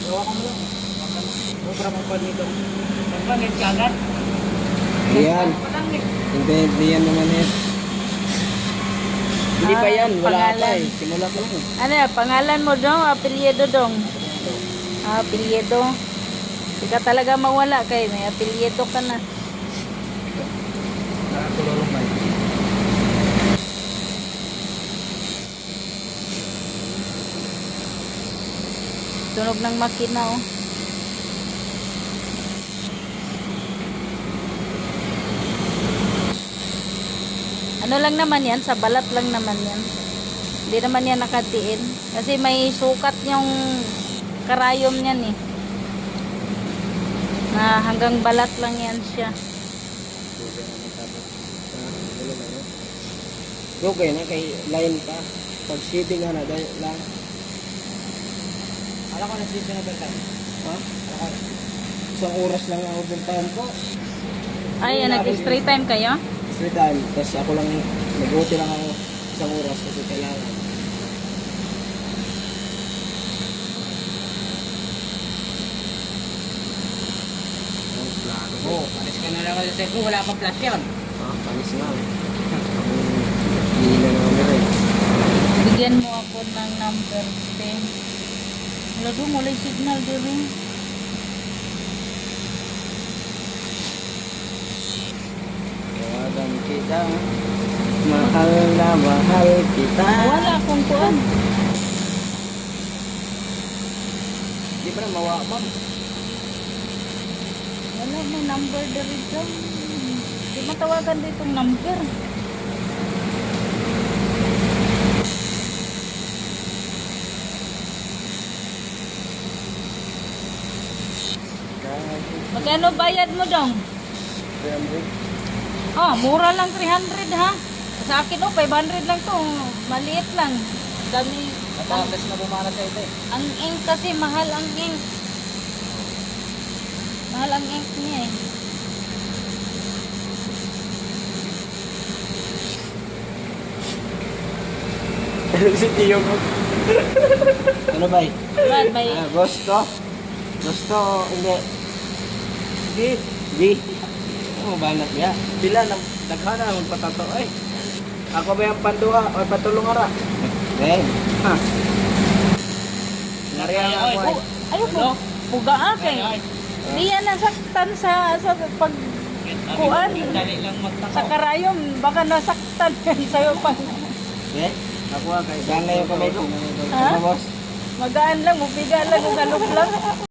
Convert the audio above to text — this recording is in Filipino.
Gawa ko mo lang. Sobra mo pa dito. Magbanit ka agad? Yan. Hindi yan naman yan. Hindi pa yan. Wala pa pangalan. eh. Simula pa lang. Ano, pangalan mo dong? Apelyido dong? Apelyido. Hindi ka talaga mawala kay may apelyido ka na. Nakatulong ba? Tunog ng makina oh. Ano lang naman yan, sa balat lang naman yan. Hindi naman yan nakatiin. Kasi may sukat yung karayom niyan eh. Na hanggang balat lang yan siya. Okay na kay line pa. Pag shipping na dahil lang. Alam ko na sisi na benta. Ha? Isang oras lang ang order time ko. Ay, nag-straight time kayo? Free time. Tapos ako lang, nag-OT lang ako isang oras kasi kailangan. Oo, alis ka na lang sa cellphone. Wala pang flash yan. Panis nga. Hindi na naman rin. Bigyan mo ako ng number 10. Wala doon, wala yung signal doon. Tawagan kita. Mahal na mahal kita. Wala akong kuan. Hindi pa na mawakam. Wala may number dito. Di matawagan dito yung number. Magkano bayad mo dong? 300. Oh, mura lang 300 ha. Sa akin oh, 500 lang to. Maliit lang. Dami. Matagas na bumara sa ito eh. Ang ink kasi mahal ang ink. Mahal ang ink niya eh. Si Tio mo. Ano ba eh? Brad, may Gusto? Gusto? Hindi. Di. Di. Ano ba na siya? Pila na naghana ng patato. Ay. Ako ba yung panduha o patulong ara? Eh. Ha. Nariyan ako ay. Ayaw po. Puga kay. Di yan nasaktan sa pag kuan. Dali lang Sa magtakaw. karayom. Baka nasaktan yan sa'yo pag Eh. Ako kay. Gana yung kamay ko. Ha? Ano boss? magaan lang. Upiga lang. Ugalog lang.